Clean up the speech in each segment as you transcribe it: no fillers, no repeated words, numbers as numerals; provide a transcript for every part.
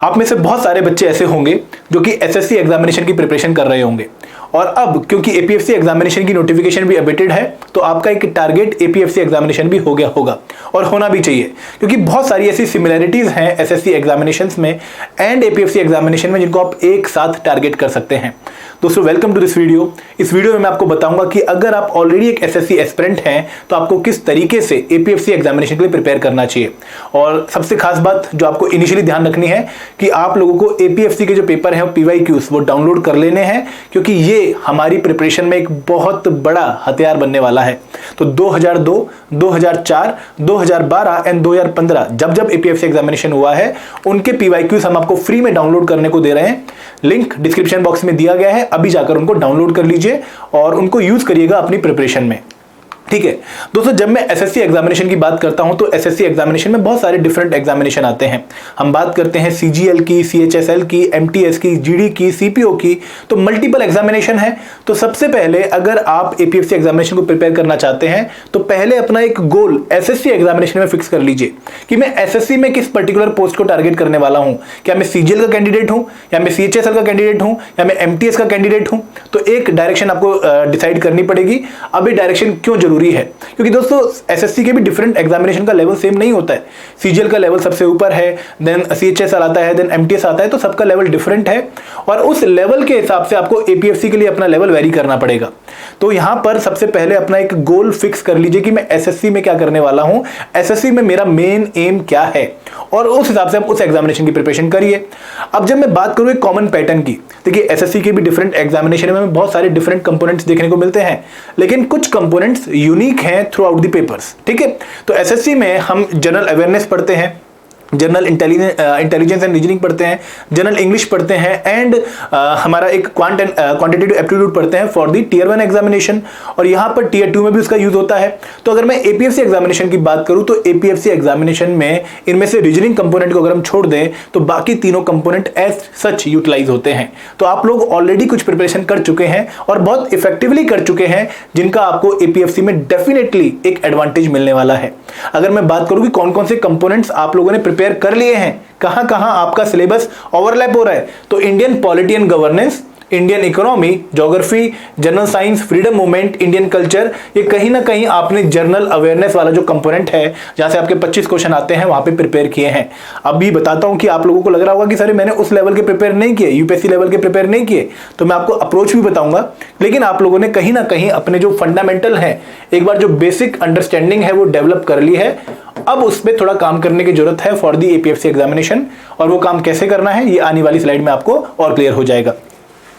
आप में से बहुत सारे बच्चे ऐसे होंगे जो कि एसएससी एग्जामिनेशन की प्रिपरेशन कर रहे होंगे और अब क्योंकि एपीएफसी एग्जामिनेशन की नोटिफिकेशन भी अवेटेड है तो आपका एक टारगेट एपीएफसी एग्जामिनेशन भी हो गया होगा और होना भी चाहिए, क्योंकि बहुत सारी ऐसी सिमिलरिटीज हैं एसएससी एग्जामिनेशंस में एंड एपीएफसी एग्जामिनेशन में जिनको आप एक साथ टारगेट कर सकते हैं। दोस्तों वेलकम टू दिस वीडियो। इस वीडियो में मैं आपको बताऊंगा कि अगर आप ऑलरेडी एक एसएससी एस्पिरेंट हैं तो आपको किस तरीके से एपीएफसी एग्जामिनेशन के लिए प्रिपेयर करना चाहिए। और सबसे खास बात जो आपको इनिशियली ध्यान रखनी है कि आप लोगों को एपीएफसी के जो पेपर हैं पीवाईक्यूज वो डाउनलोड कर लेने हैं, क्योंकि ये हमारी प्रिपरेशन में एक बहुत बड़ा हथियार बनने वाला है। तो 2002, 2004, 2012 एंड 2015 जब एपीएफसी एग्जामिनेशन हुआ है उनके पीवाईक्यूज हम आपको फ्री में डाउनलोड करने को दे रहे हैं। लिंक डिस्क्रिप्शन बॉक्स में दिया गया है, अभी जाकर उनको डाउनलोड कर लीजिए और उनको यूज करिएगा अपनी प्रिपरेशन में। ठीक है दोस्तों, जब मैं एसएससी एग्जामिनेशन की बात करता हूं तो एसएससी एग्जामिनेशन में बहुत सारे डिफरेंट एग्जामिनेशन आते हैं। हम बात करते हैं सीजीएल की, सीएचएसएल की, एमटीएस की, जीडी की, सीपीओ की, तो मल्टीपल एग्जामिनेशन है। तो सबसे पहले अगर आप एपीएफसी एग्जामिनेशन को प्रिपेयर करना चाहते हैं तो पहले अपना एक गोल एसएससी एग्जामिनेशन में फिक्स कर लीजिए कि मैं एसएससी में किस पर्टिकुलर पोस्ट को टारगेट करने वाला हूं। क्या मैं सीजीएल का कैंडिडेट हूं, या मैं सीएचएसएल का कैंडिडेट हूं, या मैं एमटीएस का कैंडिडेट हूं। तो एक डायरेक्शन आपको डिसाइड करनी पड़ेगी। अब ये डायरेक्शन क्यों जरूरी है, क्योंकि दोस्तों एसएससी के भी डिफरेंट एग्जामिनेशन का लेवल सेम नहीं होता है। सीजीएल का लेवल सबसे ऊपर है, देन सीएचएसएल आता है, देन एमटीएस आता है, तो सबका लेवल डिफरेंट है और उस लेवल के हिसाब से आपको एपीएफसी के लिए अपना लेवल वेरी करना पड़ेगा। तो यहां पर सबसे पहले अपना एक गोल फिक्स कर लीजिए कि मैं एसएससी में क्या करने वाला हूं, एसएससी में मेरा मेन एम क्या है, और उस हिसाब से आप उस एग्जामिनेशन की प्रिपरेशन करिए। अब जब मैं बात करूं एक कॉमन पैटर्न की, देखिए एसएससी के भी डिफरेंट एग्जामिनेशन में बहुत सारे डिफरेंट कंपोनेंट्स देखने को मिलते हैं, लेकिन कुछ कंपोनेंट्स यूनिक हैं थ्रू आउट द पेपर्स। ठीक है, तो एसएससी में हम जनरल अवेयरनेस पढ़ते हैं, जनरल इंटेलिजेंस एंड रीजनिंग पढ़ते हैं, जनरल इंग्लिश पढ़ते हैं एंड हमारा एक क्वांटिटेटिव एप्टीट्यूड पढ़ते हैं फॉर दी टीयर 1 एग्जामिनेशन, और यहाँ पर टीयर 2 में भी उसका यूज होता है। तो अगर मैं एपीएफसी एग्जामिनेशन की बात करूँ तो एपीएफसी एग्जामिनेशन में इनमें से रीजनिंग कंपोनेंट को अगर हम छोड़ दें तो बाकी तीनों कंपोनेंट एज सच यूटिलाइज होते हैं। तो आप लोग ऑलरेडी कुछ प्रिपरेशन कर चुके हैं और बहुत इफेक्टिवली कर चुके हैं, जिनका आपको एपीएफसी में डेफिनेटली एक एडवांटेज मिलने वाला है। अगर मैं बात करूँ कि कौन कौन से कंपोनेंट्स आप लोगों ने प्रिपेयर कर लिए हैं, कहां कहां आपका सिलेबस ओवरलैप हो रहा है, तो Indian polity and governance, Indian economy, geography, general science, freedom movement, Indian culture, ये कहीं ना कहीं आपने जनरल अवेयरनेस वाला जो कंपोनेंट है जहां से आपके 25 क्वेश्चन आते हैं वहां पे प्रिपेयर किए हैं। अब भी बताता हूं कि आप लोगों को लग रहा होगा कि सर मैंने उस लेवल के प्रिपेयर नहीं किए, यूपीएससी लेवल के प्रिपेयर नहीं किए, तो मैं आपको अप्रोच भी बताऊंगा, लेकिन आप लोगों ने कहीं ना कहीं अपने जो फंडामेंटल है, एक बार जो बेसिक अंडरस्टैंडिंग है वो डेवलप कर ली है। अब उस पर थोड़ा काम करने की जरूरत है फॉर दी एपीएफसी एग्जामिनेशन, और वो काम कैसे करना है ये आने वाली स्लाइड में आपको और क्लियर हो जाएगा।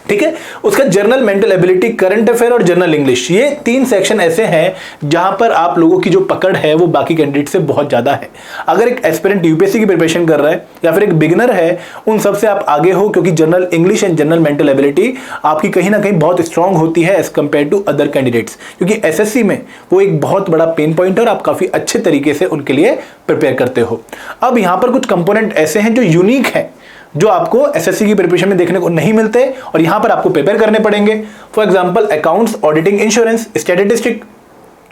ठीक है, उसका general mental ability, current affair और जनरल इंग्लिश, ये 3 सेक्शन ऐसे हैं जहां पर आप लोगों की जो पकड़ है वो बाकी कैंडिडेट से बहुत ज्यादा है। अगर एक एस्पिरेंट यूपीएससी की प्रिपरेशन कर रहा है या फिर एक बिगिनर है, उन सबसे आप आगे हो, क्योंकि general English and general mental ability आपकी कहीं ना कहीं बहुत स्ट्रांग होती है as compare to other candidates, क्योंकि एसएससी में वो एक बहुत बड़ा पेन पॉइंट है और आप काफी अच्छे तरीके से उनके लिए प्रिपेयर करते हो। अब यहां पर कुछ कंपोनेंट ऐसे हैं जो यूनिक है, जो आपको एसएससी की प्रिपरेशन में देखने को नहीं मिलते और यहां पर आपको प्रिपेयर करने पड़ेंगे। For example accounts, auditing, insurance, statistic,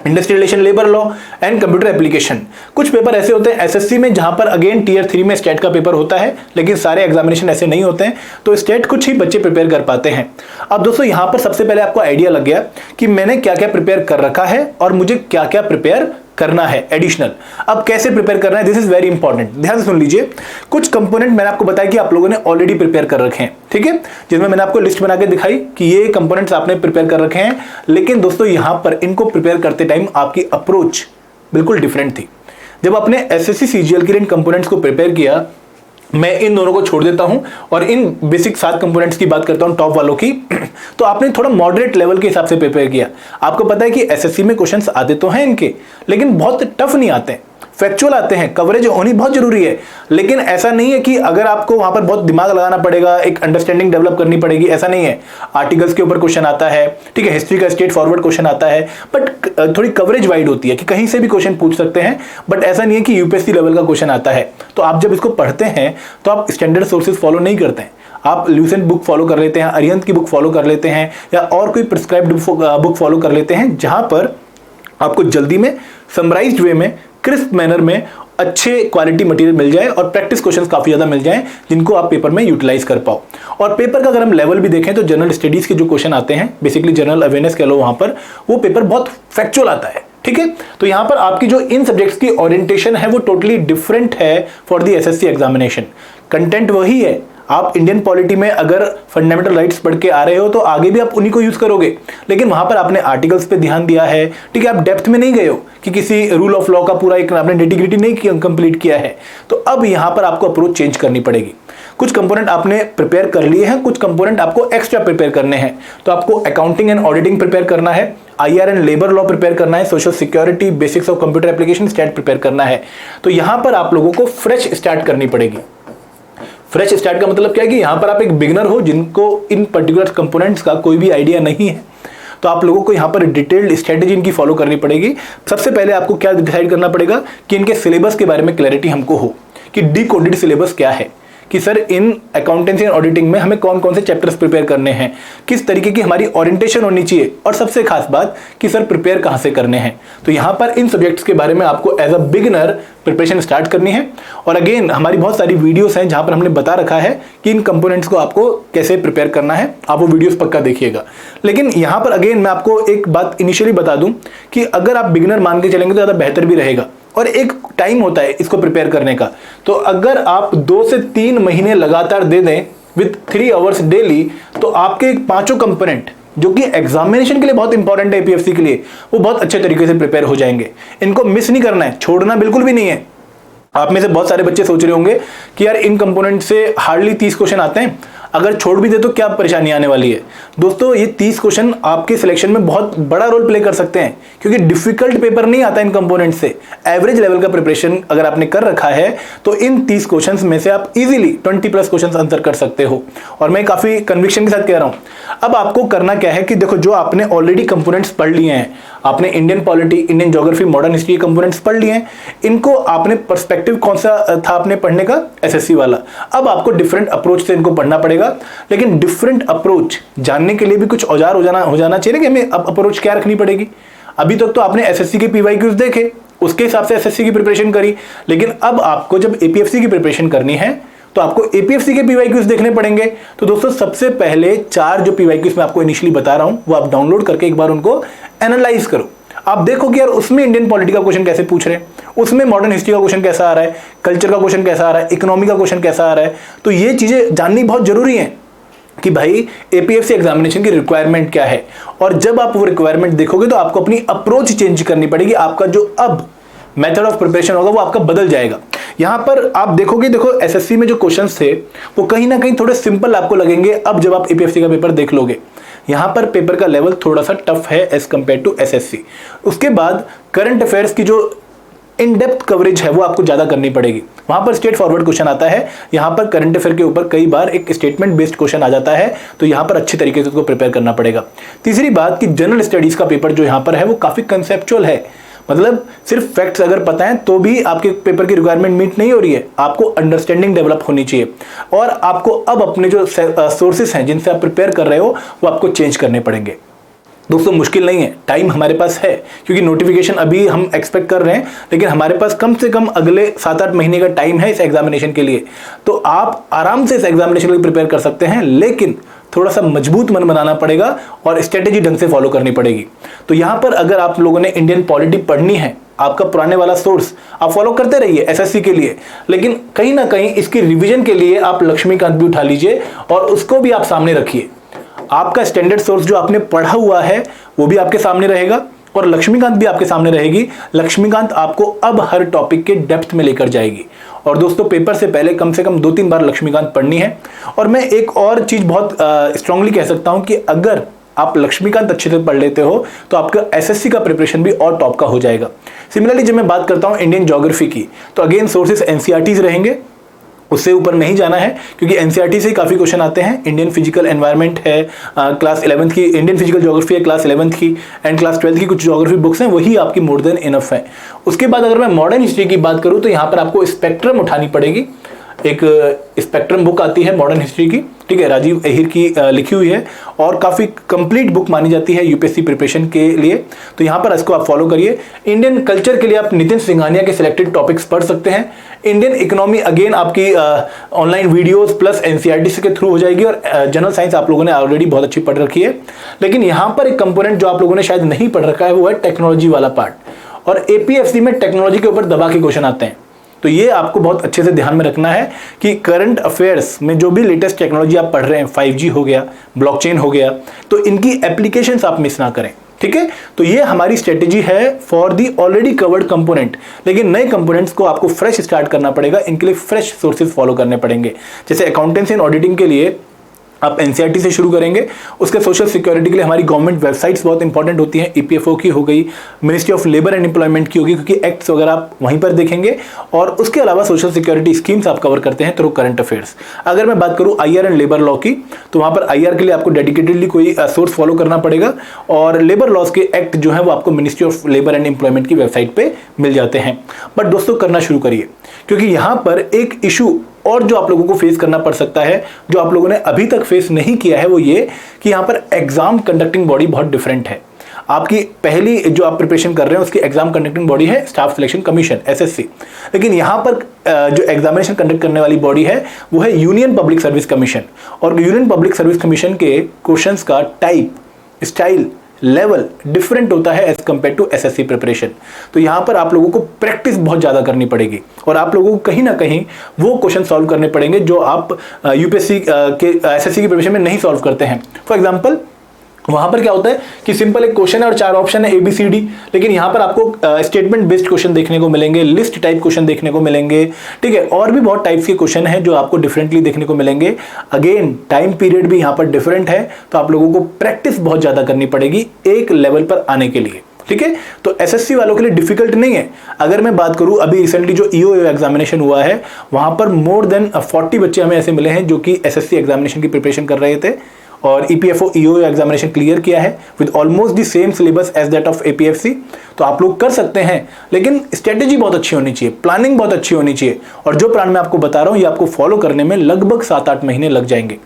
industrial relation, labour law and computer application. कुछ पेपर ऐसे होते हैं एसएससी में जहां पर अगेन टीयर 3 में स्टेट का पेपर होता है, लेकिन सारे एग्जामिनेशन ऐसे नहीं होते हैं, तो स्टेट कुछ ही बच्चे प्रिपेयर कर पाते हैं। अब दोस्तों यहां पर सबसे पहले आपको आइडिया लग गया कि मैंने क्या क्या प्रिपेयर कर रखा है और मुझे क्या क्या प्रिपेयर करना है एडिशनल। अब कैसे प्रिपेयर करना है, दिस इज वेरी इंपॉर्टेंट, ध्यान से सुन लीजिए। कुछ कंपोनेंट मैंने आपको बताया कि आप लोगों ने ऑलरेडी प्रिपेयर कर रखे हैं, ठीक है, जिसमें मैंने आपको लिस्ट बना के दिखाई कि ये कंपोनेंट्स आपने प्रिपेयर कर रखे हैं, लेकिन दोस्तों यहां पर इनको प्रिपेयर करते टाइम आपकी अप्रोच बिल्कुल डिफरेंट थी। जब आपने एसएससी सीजीएल के लिए इन कंपोनेंट्स को प्रिपेयर किया, मैं इन दोनों को छोड़ देता हूं और इन बेसिक 7 कंपोनेंट्स की बात करता हूं टॉप वालों की, तो आपने थोड़ा मॉडरेट लेवल के हिसाब से प्रिपेयर किया। आपको पता है कि एसएससी में क्वेश्चंस आते तो हैं इनके, लेकिन बहुत टफ नहीं आते, फैक्चुअल आते हैं, कवरेज होनी बहुत जरूरी है, लेकिन ऐसा नहीं है कि अगर आपको वहां पर बहुत दिमाग लगाना पड़ेगा, एक अंडरस्टैंडिंग डेवलप करनी पड़ेगी, ऐसा नहीं है। आर्टिकल्स के ऊपर क्वेश्चन आता है, ठीक है, हिस्ट्री का स्ट्रेट फॉरवर्ड क्वेश्चन आता है, बट थोड़ी कवरेज वाइड होती है कि कहीं से भी क्वेश्चन पूछ सकते हैं, बट ऐसा नहीं है कि यूपीएससी लेवल का क्वेश्चन आता है। तो आप जब इसको पढ़ते हैं तो आप स्टैंडर्ड सोर्सेज फॉलो नहीं करते हैं, आप ल्यूसेंट बुक फॉलो कर लेते हैं, अरिहंत की बुक फॉलो कर लेते हैं, या और कोई प्रिस्क्राइब्ड बुक फॉलो कर लेते हैं, जहां पर आपको जल्दी में समराइज्ड वे में, क्रिस्प मैनर में अच्छे क्वालिटी मटेरियल मिल जाए और प्रैक्टिस क्वेश्चंस काफ़ी ज़्यादा मिल जाएं जिनको आप पेपर में यूटिलाइज कर पाओ। और पेपर का अगर हम लेवल भी देखें तो जनरल स्टडीज़ के जो क्वेश्चन आते हैं, बेसिकली जनरल अवेयरनेस कह लो, वहाँ पर वो पेपर बहुत फैक्चुअल आता है, ठीक है। तो यहाँ पर आपकी जो इन सब्जेक्ट्स की ओरिएंटेशन है वो टोटली डिफरेंट है for the assessee examination. Content वही है, आप इंडियन पॉलिटी में अगर फंडामेंटल राइट्स पढ़ के आ रहे हो तो आगे भी आप उन्हीं को यूज करोगे, लेकिन वहां पर आपने आर्टिकल्स पे ध्यान दिया है, ठीक है। आप डेप्थ में नहीं गए हो कि किसी रूल ऑफ लॉ का पूरा एक आपने नेटिग्रिटी नहीं कंप्लीट किया है। तो अब यहां पर आपको अप्रोच चेंज करनी पड़ेगी। कुछ कंपोनेंट आपने प्रिपेयर कर लिए हैं, कुछ कंपोनेंट आपको एक्स्ट्रा प्रिपेयर करने हैं। तो आपको अकाउंटिंग एंड ऑडिटिंग प्रिपेयर करना है, IR and labour law prepare करना है, social security, basics of computer application, stat prepare करना है। तो यहां पर आप लोगों को फ्रेश स्टार्ट करनी पड़ेगी। फ्रेश स्टार्ट का मतलब क्या है कि यहां पर आप एक बिगिनर हो जिनको इन पर्टिकुलर कंपोनेंट्स का कोई भी आइडिया नहीं है, तो आप लोगों को यहां पर डिटेल्ड स्ट्रेटेजी इनकी फॉलो करनी पड़ेगी। सबसे पहले आपको क्या डिसाइड करना पड़ेगा कि इनके सिलेबस के बारे में क्लैरिटी हमको हो कि डिकोडेड सिलेबस क्या है, कि sir in accountancy and auditing में हमें कौन कौन से चैप्टर्स प्रिपेयर करने हैं, किस तरीके की हमारी ओरिएंटेशन होनी चाहिए, और सबसे खास बात कि सर प्रिपेयर कहां से करने हैं। तो यहां पर इन सब्जेक्ट्स के बारे में आपको as a beginner preparation start करनी है। और अगेन हमारी बहुत सारी वीडियोस हैं जहां पर हमने बता रखा है कि इन कंपोनेंट्स को आपको कैसे प्रिपेयर करना है, आप वो वीडियोस पक्का देखिएगा। लेकिन यहां पर अगेन मैं आपको एक बात इनिशियली बता दूं कि अगर आप बिगिनर मान के चलेंगे तो ज़्यादा बेहतर भी रहेगा, और एक टाइम होता है इसको प्रिपेयर करने का। तो अगर आप 2 से 3 महीने लगातार दे दें विद 3 आवर्स डेली, तो आपके 5 कंपोनेंट जो कि एग्जामिनेशन के लिए बहुत इंपॉर्टेंट है, एपीएफसी के लिए, वो बहुत अच्छे तरीके से प्रिपेयर हो जाएंगे। इनको मिस नहीं करना है, छोड़ना बिल्कुल भी नहीं है। आप में से बहुत सारे बच्चे सोच रहे होंगे कि यार इन कंपोनेंट से हार्डली 30 क्वेश्चन आते हैं, अगर छोड़ भी दे तो क्या परेशानी आने वाली है। दोस्तों ये 30 क्वेश्चन आपके सिलेक्शन में बहुत बड़ा रोल प्ले कर सकते हैं, क्योंकि डिफिकल्ट पेपर नहीं आता इन कंपोनेंट से। एवरेज लेवल का प्रिपरेशन अगर आपने कर रखा है तो इन 30 क्वेश्चंस में से आप इजीली 20+ क्वेश्चंस आंसर कर सकते हो, और मैं काफी कन्विक्शन के साथ कह रहा हूं। अब आपको करना क्या है कि देखो, जो आपने ऑलरेडी कंपोनेंट्स पढ़ लिए हैं, आपने Indian polity, Indian geography, modern history components पढ़ लिए हैं, इनको आपने पर्सपेक्टिव कौन सा था आपने पढ़ने का, एसएससी वाला। अब आपको डिफरेंट अप्रोच से इनको पढ़ना पड़ेगा। लेकिन डिफरेंट अप्रोच जानने के लिए भी कुछ औजार हो जाना चाहिए कि हमें अब अप्रोच क्या रखनी पड़ेगी। अभी तक तो आपने एसएससी के पीवाईक्यूज देखे, उसके हिसाब से एसएससी की प्रिपरेशन करी, लेकिन अब आपको जब एपीएफसी की प्रिपरेशन करनी है तो आपको एपीएफसी के पीवाईक्यूज देखने पड़ेंगे। तो दोस्तों सबसे पहले 4 जो पीवाईक्यूज मैं आपको इनिशियली बता रहा हूं वो आप डाउनलोड करके एक बार उनको एनालाइज करो। आप देखो कि यार उसमें इंडियन पॉलिटी का क्वेश्चन कैसे पूछ रहे हैं, उसमें मॉडर्न हिस्ट्री का क्वेश्चन कैसा आ रहा है, कल्चर का क्वेश्चन कैसा आ रहा है, इकोनॉमी का क्वेश्चन कैसा आ रहा है। तो ये चीजें जाननी बहुत जरूरी है कि भाई एपीएफसी एग्जामिनेशन की रिक्वायरमेंट क्या है। और जब आप वो रिक्वायरमेंट देखोगे तो आपको अपनी अप्रोच चेंज करनी पड़ेगी। आपका जो अब मेथड ऑफ प्रिपरेशन होगा वो आपका बदल जाएगा। यहां पर आप देखोगे, देखो एसएससी में जो क्वेश्चंस थे वो कहीं ना कहीं थोड़े सिंपल आपको लगेंगे अब जब आप एपीएफसी का पेपर देख लोगे। यहां पर पेपर का लेवल थोड़ा सा टफ है एज कंपेयर टू एसएससी। उसके बाद करंट अफेयर्स की जो इन डेप्थ कवरेज है वो आपको ज्यादा करनी पड़ेगी। वहां पर स्ट्रेट फॉरवर्ड क्वेश्चन आता है, यहां पर करंट अफेयर के ऊपर कई बार एक स्टेटमेंट बेस्ड क्वेश्चन आ जाता है, तो यहां पर अच्छी तरीके से उसको प्रिपेयर करना पड़ेगा। तीसरी बात कि जनरल स्टडीज का पेपर जो यहां पर है वो काफी कंसेप्चुअल है, मतलब सिर्फ फैक्ट्स अगर पता है तो भी आपके पेपर की रिक्वायरमेंट मीट नहीं हो रही है, आपको अंडरस्टैंडिंग डेवलप होनी चाहिए। और आपको अब अपने जो सोर्सेस हैं जिनसे आप प्रिपेयर कर रहे हो वो आपको चेंज करने पड़ेंगे। दोस्तों मुश्किल नहीं है, टाइम हमारे पास है, क्योंकि नोटिफिकेशन अभी हम एक्सपेक्ट कर रहे हैं, लेकिन हमारे पास कम से कम अगले 7-8 महीने का टाइम है इस एग्जामिनेशन के लिए। तो आप आराम से इस एग्जामिनेशन के लिए प्रिपेयर कर सकते हैं, लेकिन थोड़ा सा मजबूत मन बनाना पड़ेगा और स्ट्रेटेजी ढंग से फॉलो करनी पड़ेगी। तो यहां पर अगर आप लोगों ने इंडियन पॉलिटी पढ़नी है, आपका पुराने वाला सोर्स आप फॉलो करते रहिए एसएससी के लिए, लेकिन कहीं ना कहीं इसकी रिवीजन के लिए आप लक्ष्मीकांत भी उठा लीजिए और उसको भी आप सामने रखिए। आपका स्टैंडर्ड सोर्स जो आपने पढ़ा हुआ है वो भी आपके सामने रहेगा और लक्ष्मीकांत भी आपके सामने रहेगी। लक्ष्मीकांत आपको अब हर टॉपिक के डेप्थ में लेकर जाएगी। और दोस्तों पेपर से पहले कम से कम 2-3 बार लक्ष्मीकांत पढ़नी है। और मैं एक और चीज बहुत स्ट्रांगली कह सकता हूं कि अगर आप लक्ष्मीकांत अच्छे से पढ़ लेते हो तो आपका एसएससी का प्रिपरेशन भी और टॉप का हो जाएगा। सिमिलरली जब मैं बात करता हूं इंडियन ज्योग्राफी की, तो अगेन सोर्सेस एनसीईआरटीज रहेंगे, उससे ऊपर नहीं जाना है, क्योंकि एनसीईआरटी से काफी क्वेश्चन आते हैं। इंडियन फिजिकल एनवायरनमेंट है क्लास 11th की, इंडियन फिजिकल ज्योग्राफी है क्लास 11th की, एंड क्लास 12th की कुछ ज्योग्राफी बुक्स हैं, वही आपकी मोर देन इनफ है। उसके बाद अगर मैं मॉडर्न हिस्ट्री की बात करूं तो यहां पर आपको स्पेक्ट्रम उठानी पड़ेगी। एक स्पेक्ट्रम बुक आती है मॉडर्न हिस्ट्री की, ठीक है, राजीव अहिर की लिखी हुई है और काफ़ी कंप्लीट बुक मानी जाती है यूपीएससी प्रिपरेशन के लिए। तो यहाँ पर इसको आप फॉलो करिए। इंडियन कल्चर के लिए आप नितिन सिंघानिया के सिलेक्टेड टॉपिक्स पढ़ सकते हैं। इंडियन इकोनॉमी अगेन आपकी ऑनलाइन वीडियोस प्लस एनसीईआरटी के थ्रू हो जाएगी और जनरल साइंस आप लोगों ने ऑलरेडी बहुत अच्छी पढ़ रखी है। लेकिन यहाँ पर एक कंपोनेंट जो आप लोगों ने शायद नहीं पढ़ रखा है वो है टेक्नोलॉजी वाला पार्ट, और एपीएससी में टेक्नोलॉजी के ऊपर दबा के क्वेश्चन आते हैं। तो ये आपको बहुत अच्छे से ध्यान में रखना है कि करंट अफेयर्स में जो भी लेटेस्ट टेक्नोलॉजी आप पढ़ रहे हैं, 5G हो गया, ब्लॉकचेन हो गया, तो इनकी एप्लीकेशंस आप मिस ना करें, ठीक है। तो ये हमारी स्ट्रेटेजी है for the already covered component. लेकिन नए कंपोनेंट्स को आपको फ्रेश स्टार्ट करना पड़ेगा, इनके लिए फ्रेश सोर्सेज फॉलो करने पड़ेंगे। जैसे अकाउंटेंसी एंड ऑडिटिंग के लिए आप एनसीईआरटी से शुरू करेंगे। उसके सोशल सिक्योरिटी के लिए हमारी गवर्नमेंट वेबसाइट्स बहुत इंपॉर्टेंट होती हैं। ईपीएफओ की हो गई, ministry of labour and employment की होगी, क्योंकि एक्ट्स वगैरह आप वहीं पर देखेंगे। और उसके अलावा सोशल सिक्योरिटी स्कीम्स आप कवर करते हैं थ्रू करंट अफेयर्स। अगर मैं बात करूं आईआर एंड लेबर लॉ की, तो वहां पर आईआर के लिए आपको डेडिकेटेडली कोई सोर्स फॉलो करना पड़ेगा, और लेबर लॉज के एक्ट जो है वो आपको ministry of labour and employment की वेबसाइट पर मिल जाते हैं। बट दोस्तों करना शुरू करिए, क्योंकि यहाँ पर एक इशू और जो आप लोगों को फेस करना पड़ सकता है, जो आप लोगों ने अभी तक फेस नहीं किया है, वो ये कि यहाँ पर एग्जाम कंडक्टिंग बॉडी बहुत डिफरेंट है। आपकी पहली जो आप प्रिपरेशन कर रहे हैं उसकी एग्जाम कंडक्टिंग बॉडी है स्टाफ सिलेक्शन कमीशन, एसएससी। लेकिन यहाँ पर जो एग्जामिनेशन कंडक्ट करने वाली बॉडी है वो है यूनियन पब्लिक सर्विस कमीशन। और यूनियन पब्लिक सर्विस कमीशन के क्वेश्चंस का टाइप, स्टाइल, लेवल डिफरेंट होता है as compare to SSC preparation. तो यहाँ पर आप लोगों को प्रैक्टिस बहुत ज़्यादा करनी पड़ेगी, और आप लोगों को कहीं ना कहीं वो क्वेश्चन सॉल्व करने पड़ेंगे जो आप यूपीएससी के एसएससी की प्रिपरेशन में नहीं सॉल्व करते हैं। फॉर एग्जाम्पल वहां पर क्या होता है कि सिंपल एक क्वेश्चन है और 4 ऑप्शन है ABCD, लेकिन यहां पर आपको स्टेटमेंट बेस्ड क्वेश्चन देखने को मिलेंगे, लिस्ट टाइप क्वेश्चन देखने को मिलेंगे, ठीक है, और भी बहुत टाइप्स के क्वेश्चन हैं जो आपको डिफरेंटली देखने को मिलेंगे। अगेन टाइम पीरियड भी यहां पर डिफरेंट है, तो आप लोगों को प्रैक्टिस बहुत ज्यादा करनी पड़ेगी एक लेवल पर आने के लिए, ठीक है। तो एसएससी वालों के लिए डिफिकल्ट नहीं है। अगर मैं बात करूं अभी रिसेंटली जो ईओ एग्जामिनेशन हुआ है, वहां पर मोर देन 40 बच्चे हमें ऐसे मिले हैं जो कि एसएससी एग्जामिनेशन की प्रिपरेशन कर रहे थे और ईपीएफओ ईओ एग्जामिनेशन क्लियर किया है with almost the same syllabus as that of APFC. तो आप लोग कर सकते हैं, लेकिन स्ट्रेटेजी बहुत अच्छी होनी चाहिए, प्लानिंग बहुत अच्छी होनी चाहिए, और जो प्लान मैं आपको बता रहा हूं ये आपको फॉलो करने में लगभग 7-8 महीने लग जाएंगे।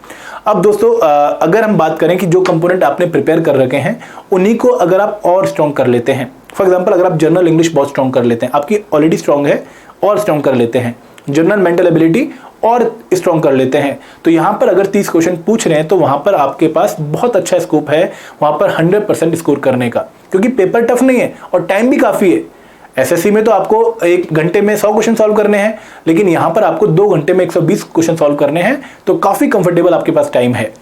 अब दोस्तों अगर हम बात करें कि जो कंपोनेंट आपने प्रिपेयर कर रखे हैं उन्हीं को अगर आप और स्ट्रॉन्ग कर लेते हैं, फॉर एग्जाम्पल अगर आप जनरल इंग्लिश बहुत स्ट्रॉन्ग कर लेते हैं, आपकी ऑलरेडी स्ट्रॉन्ग है और स्ट्रॉन्ग कर लेते हैं, जनरल मेंटल एबिलिटी और स्ट्रॉन्ग कर लेते हैं, तो यहाँ पर अगर 30 क्वेश्चन पूछ रहे हैं तो वहाँ पर आपके पास बहुत अच्छा स्कोप है वहाँ पर 100% स्कोर करने का, क्योंकि पेपर टफ नहीं है और टाइम भी काफ़ी है। एसएससी में तो आपको 1 घंटे में 100 क्वेश्चन सॉल्व करने हैं, लेकिन यहाँ पर आपको 2 घंटे में 120 क्वेश्चन सॉल्व करने हैं, तो काफ़ी कंफर्टेबल आपके पास टाइम है।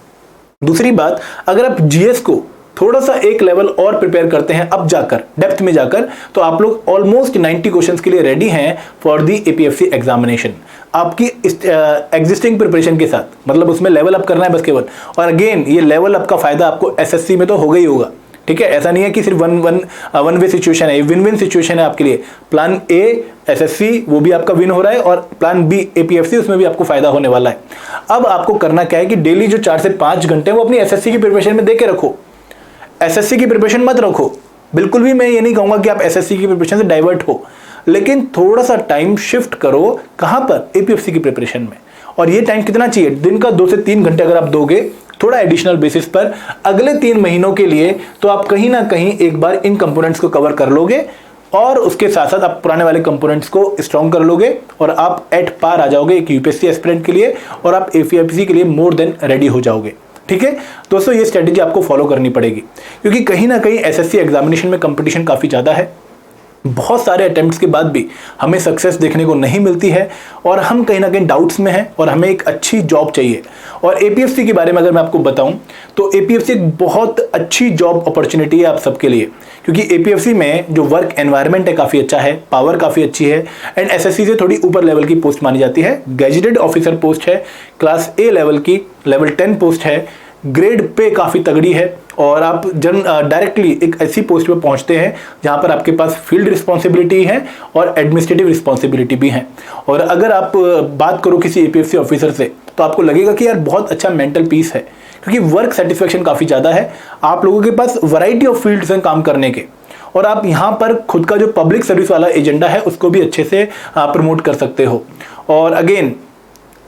दूसरी बात, अगर आप जीएस को थोड़ा सा एक लेवल और प्रिपेयर करते हैं अब जाकर डेप्थ में जाकर, तो आप लोग ऑलमोस्ट 90 क्वेश्चंस के लिए रेडी हैं फॉर दी एपीएफसी एग्जामिनेशन। आपकी एग्जिस्टिंग प्रिपरेशन के साथ, मतलब उसमें लेवल अप करना है बस केवल। और अगेन ये लेवल अप का फायदा आपको एसएससी में तो होगा ही होगा, ठीक है। ऐसा नहीं है कि सिर्फ वन वे सिचुएशन है, विन विन सिचुएशन है आपके लिए। प्लान ए एसएससी वो भी आपका विन हो रहा है, और प्लान बी एपीएफसी उसमें भी आपको फायदा होने वाला है। अब आपको करना क्या है कि डेली जो 4 से 5 घंटे वो अपनी एसएससी की प्रिपरेशन में दे के रखो। एसएससी की प्रिपरेशन मत रखो, बिल्कुल भी मैं ये नहीं कहूंगा कि आप एसएससी की प्रिपरेशन से डाइवर्ट हो, लेकिन थोड़ा सा टाइम शिफ्ट करो कहां पर, एपीएफसी की प्रिपरेशन में। और ये टाइम कितना चाहिए, दिन का 2 से 3 घंटे अगर आप दोगे थोड़ा एडिशनल बेसिस पर अगले 3 महीनों के लिए, तो आप कहीं ना कहीं एक बार इन कंपोनेंट्स को कवर कर लोगे, और उसके साथ साथ आप पुराने वाले कंपोनेंट्स को स्ट्रॉन्ग कर लोगे, और आप एट पार आ जाओगे एक यूपीएससी एस्पिरेंट के लिए, और आप एपीएफसी के लिए मोर देन रेडी हो जाओगे, ठीक है। दोस्तों ये स्ट्रेटेजी आपको फॉलो करनी पड़ेगी, क्योंकि कहीं ना कहीं एसएससी एग्जामिनेशन में कंपटीशन काफ़ी ज़्यादा है। बहुत सारे अटेम्प्ट्स के बाद भी हमें सक्सेस देखने को नहीं मिलती है, और हम कहीं ना कहीं डाउट्स में हैं, और हमें एक अच्छी जॉब चाहिए। और एपीएफसी के बारे में अगर मैं आपको बताऊं तो एपीएफसी एक बहुत अच्छी जॉब अपॉर्चुनिटी है आप सबके लिए, क्योंकि एपीएफसी में जो वर्क एनवायरनमेंट है काफ़ी अच्छा है, पावर काफ़ी अच्छी है, एंड एसएससी से थोड़ी ऊपर लेवल की पोस्ट मानी जाती है। गैजेटेड ऑफिसर पोस्ट है, क्लास ए लेवल की, लेवल 10 पोस्ट है, ग्रेड पे काफ़ी तगड़ी है, और आप डायरेक्टली एक ऐसी पोस्ट पे पहुंचते हैं जहां पर आपके पास फील्ड रिस्पॉन्सिबिलिटी है और एडमिनिस्ट्रेटिव रिस्पॉन्सिबिलिटी भी है। और अगर आप बात करो किसी एपीएफसी ऑफिसर से, तो आपको लगेगा कि यार बहुत अच्छा मेंटल पीस है, क्योंकि वर्क सेटिस्फेक्शन काफ़ी ज़्यादा है, आप लोगों के पास वैरायटी ऑफ फील्ड्स हैं काम करने के, और आप यहाँ पर खुद का जो पब्लिक सर्विस वाला एजेंडा है उसको भी अच्छे से प्रमोट कर सकते हो। और अगेन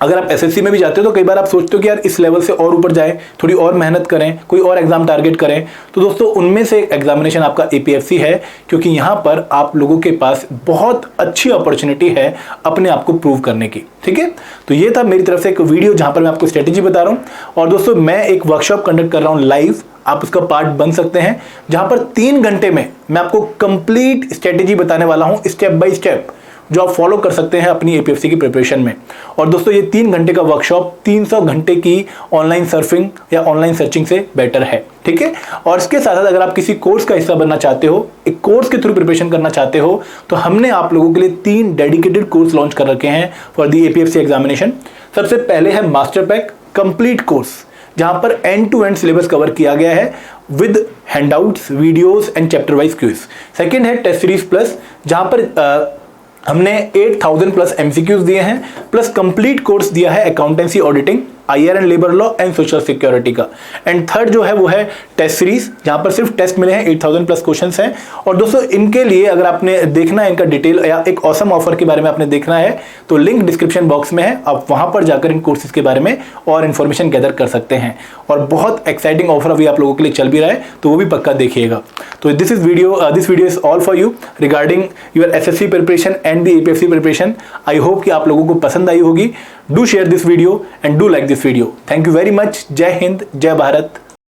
अगर आप एसएससी में भी जाते हो तो कई बार आप सोचते हो कि यार इस लेवल से और ऊपर जाएं, थोड़ी और मेहनत करें, कोई और एग्जाम टारगेट करें, तो दोस्तों उनमें से एक एग्जामिनेशन आपका एपीएफसी है, क्योंकि यहाँ पर आप लोगों के पास बहुत अच्छी अपॉर्चुनिटी है अपने आप को प्रूव करने की। ठीक है, तो ये था मेरी तरफ से एक वीडियो जहां पर मैं आपको स्ट्रेटेजी बता रहा हूं। और दोस्तों मैं एक वर्कशॉप कंडक्ट कर रहा हूं लाइव, आप उसका पार्ट बन सकते हैं, जहां पर 3 घंटे में मैं आपको कंप्लीट स्ट्रेटेजी बताने वाला हूं, स्टेप बाय स्टेप, जो आप फॉलो कर सकते हैं अपनी एपीएफसी की प्रिपरेशन में। और दोस्तों ये 3 घंटे का वर्कशॉप 300 घंटे की ऑनलाइन सर्फिंग या ऑनलाइन सर्चिंग से बेटर है। ठीक है, और इसके साथ साथ अगर आप किसी कोर्स का हिस्सा बनना चाहते हो, एक कोर्स के थ्रू प्रिपरेशन करना चाहते हो, तो हमने आप लोगों के लिए 3 डेडिकेटेड कोर्स लॉन्च कर रखे हैं फॉर दी एपीएफसी एग्जामिनेशन। सबसे पहले है मास्टर पैक कंप्लीट कोर्स, जहां पर end to end syllabus cover किया गया है with handouts, videos and chapter wise quiz. Second है टेस्ट सीरीज प्लस, जहां पर हमने 8000 प्लस एमसीक्यूज दिए हैं, प्लस कंप्लीट कोर्स दिया है accountancy, auditing, IR and labour law and social security का। एंड थर्ड जो है वो है टेस्ट सीरीज, जहां पर सिर्फ टेस्ट मिले हैं, 8000 प्लस क्वेश्चंस हैं। और दोस्तों इनके लिए अगर आपने देखना है इनका डिटेल या एक ऑसम ऑफर के बारे में आपने देखना है, तो लिंक डिस्क्रिप्शन बॉक्स में है, आप वहां पर जाकर इन कोर्सेज के बारे में और इन्फॉर्मेशन गैदर कर सकते हैं। और बहुत एक्साइटिंग ऑफर अभी आप लोगों के लिए चल भी रहा है, तो वो भी पक्का देखिएगा। तो this video is all for you regarding your SSC preparation and the APFC preparation. I hope कि आप लोगों को पसंद आई होगी। Do share this video and do like this video. Thank you very much. जय हिंद, जय भारत।